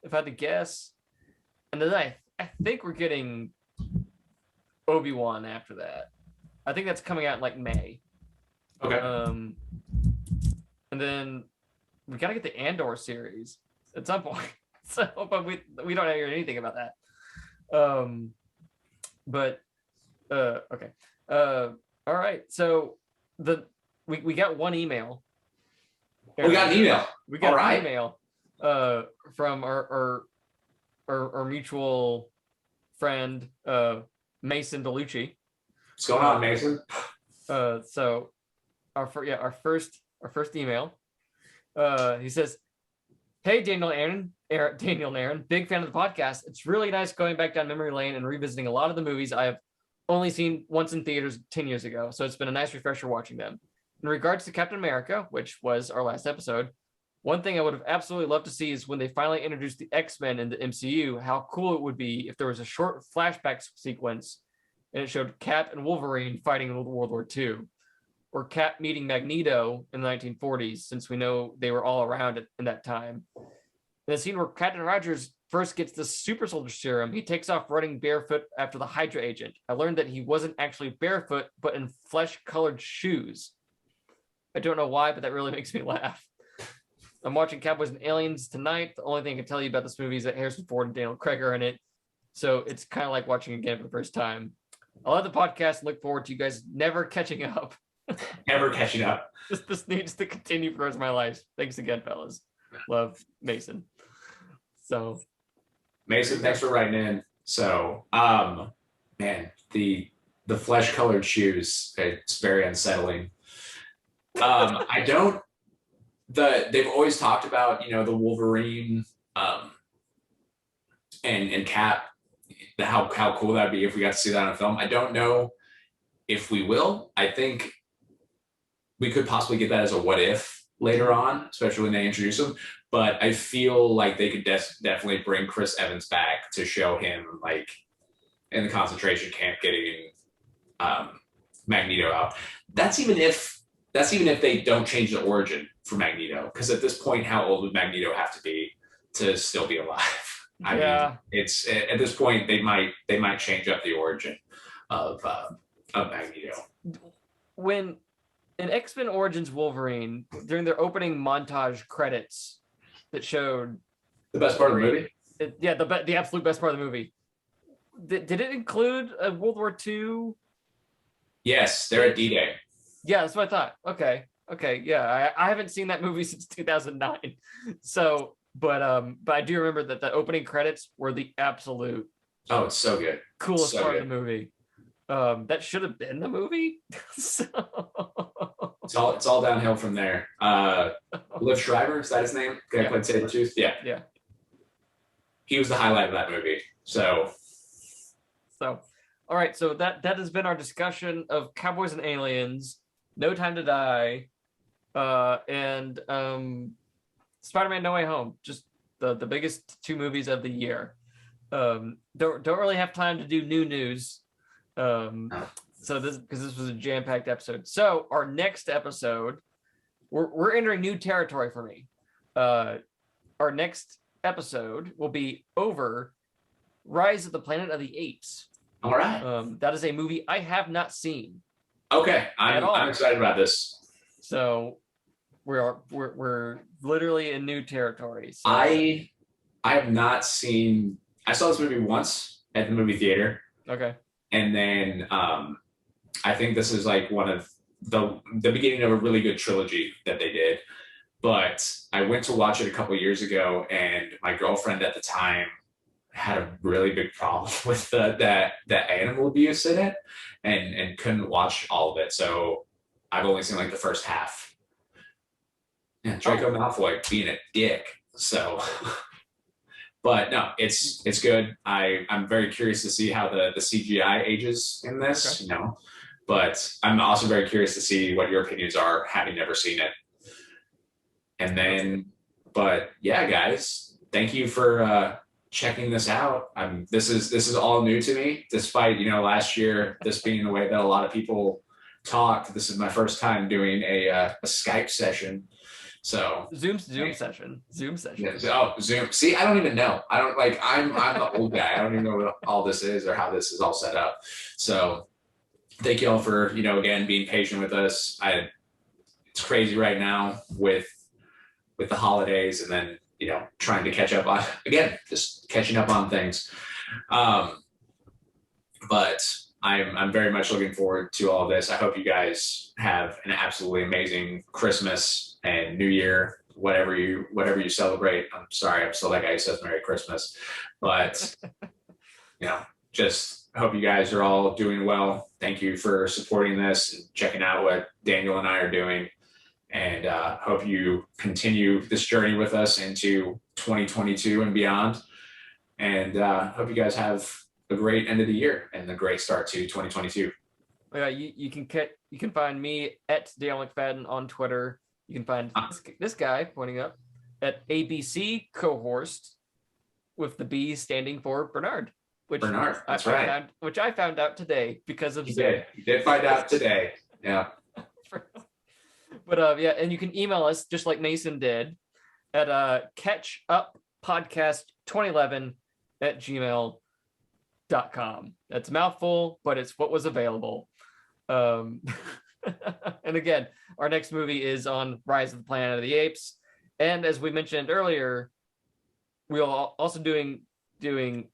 if I had to guess. And then I think we're getting Obi-Wan after that. I think that's coming out in like May. Okay. And then we gotta get the Andor series at some point. So, but we don't hear anything about that. Okay. All right. So we got one email. We got an email. We got an email from our mutual friend Mason DeLucci. What's going on, Mason? So our first email. He says, Hey, Daniel and Aaron, big fan of the podcast. It's really nice going back down memory lane and revisiting a lot of the movies I have only seen once in theaters 10 years ago. So it's been a nice refresher watching them. In regards to Captain America, which was our last episode, one thing I would have absolutely loved to see is when they finally introduced the X-Men in the MCU, how cool it would be if there was a short flashback sequence and it showed Cap and Wolverine fighting in World War II, or Cap meeting Magneto in the 1940s, since we know they were all around in that time. In the scene where Captain Rogers first gets the super soldier serum, he takes off running barefoot after the Hydra agent. I learned that he wasn't actually barefoot, but in flesh-colored shoes. I don't know why, but that really makes me laugh. I'm watching Cowboys and Aliens tonight. The only thing I can tell you about this movie is that Harrison Ford and Daniel Craig are in it. So it's kind of like watching again for the first time. I love the podcast and look forward to you guys never catching up. Never catching up. This needs to continue for the rest of my life. Thanks again, fellas. Love, Mason. So Mason, thanks for writing in. So, man, the flesh colored shoes, it's very unsettling. I don't. They've always talked about the Wolverine, and Cap, how cool that'd be if we got to see that on film. I don't know if we will. I think we could possibly get that as a what if later on, especially when they introduce him. But I feel like they could definitely bring Chris Evans back to show him like in the concentration camp getting Magneto out. That's even if they don't change the origin for Magneto, because at this point, how old would Magneto have to be to still be alive? I mean, it's at this point they might change up the origin of Magneto. When in X-Men Origins Wolverine, during their opening montage credits that showed the best part of the movie, the absolute best part of the movie, did it include a World War II? Yes, they're at D-Day. Yeah, that's what I thought. Okay, yeah, I haven't seen that movie since 2009. So, but I do remember that the opening credits were the absolute. Oh, it's so good. Coolest part of the movie. That should have been the movie. So... It's all downhill from there. Liv Schreiber, is that his name? Guy played Sabretooth? Yeah. He was the highlight of that movie. So all right, so that has been our discussion of Cowboys and Aliens, No Time to Die, and Spider-Man No Way Home. Just the biggest two movies of the year. Don't really have time to do new news. So this was a jam-packed episode. So our next episode, we're entering new territory for me. Our next episode will be over Rise of the Planet of the Apes. All right. That is a movie I have not seen. Okay, I'm excited about this. So we're literally in new territory. So. I have not seen. I saw this movie once at the movie theater. Okay. And then I think this is like one of the beginning of a really good trilogy that they did. But I went to watch it a couple years ago, and my girlfriend at the time had a really big problem with that animal abuse in it, and couldn't watch all of it. So I've only seen like the first half. Yeah, Draco Malfoy being a dick. So, but no, it's good. I'm very curious to see how the CGI ages in this. Okay. But I'm also very curious to see what your opinions are, having never seen it. And then, but yeah, guys, thank you for checking this out. This is all new to me, despite last year this being the way that a lot of people talked. This is my first time doing a Skype session. So Zoom session. Yeah, Zoom. See, I don't even know. I don't like. I'm the old guy. I don't even know what all this is or how this is all set up. So thank you all for again being patient with us. It's crazy right now with the holidays, and then trying to catch up on just catching up on things. But I'm very much looking forward to all this. I hope you guys have an absolutely amazing Christmas and New Year, whatever you celebrate. I'm sorry, I'm still that guy who says Merry Christmas, but just hope you guys are all doing well. Thank you for supporting this and checking out what Daniel and I are doing. and hope you continue this journey with us into 2022 and beyond. And hope you guys have a great end of the year and a great start to 2022. Yeah, you can find me at Dale McFadin on Twitter. You can find this guy pointing up at ABC Cohorst, with the B standing for Bernard. Bernard, that's right. Which I found out today because of Zoom. You did find out today. Yeah. But yeah, and you can email us just like Mason did at catchuppodcast2011@gmail.com. That's a mouthful, but it's what was available. And again, our next movie is on Rise of the Planet of the Apes. And as we mentioned earlier, we'll also doing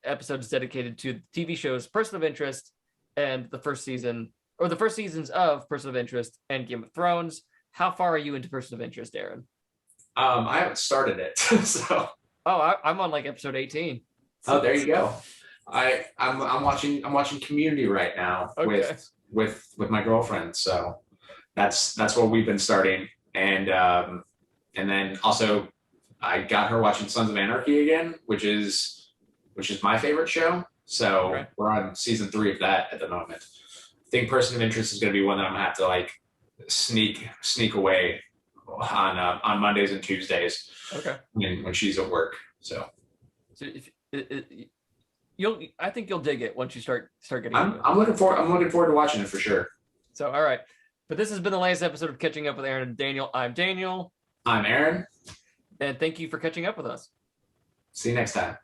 episodes dedicated to the TV shows Person of Interest and the first seasons of Person of Interest and Game of Thrones. How far are you into Person of Interest, Aaron? I haven't started it, so. Oh, I'm on like episode 18. Oh, there you go. I'm watching Community right now. Okay. with my girlfriend, so that's what we've been starting, and then also I got her watching Sons of Anarchy again, which is my favorite show. So right. We're on season 3 of that at the moment. I think Person of Interest is going to be one that I'm gonna have to like sneak away on Mondays and Tuesdays. Okay. When she's at work. So if I think you'll dig it once you start getting. I'm looking forward to watching it for sure. So all right, but this has been the latest episode of Catching Up with Aaron and Daniel. I'm Daniel. I'm Aaron. And thank you for catching up with us. See you next time.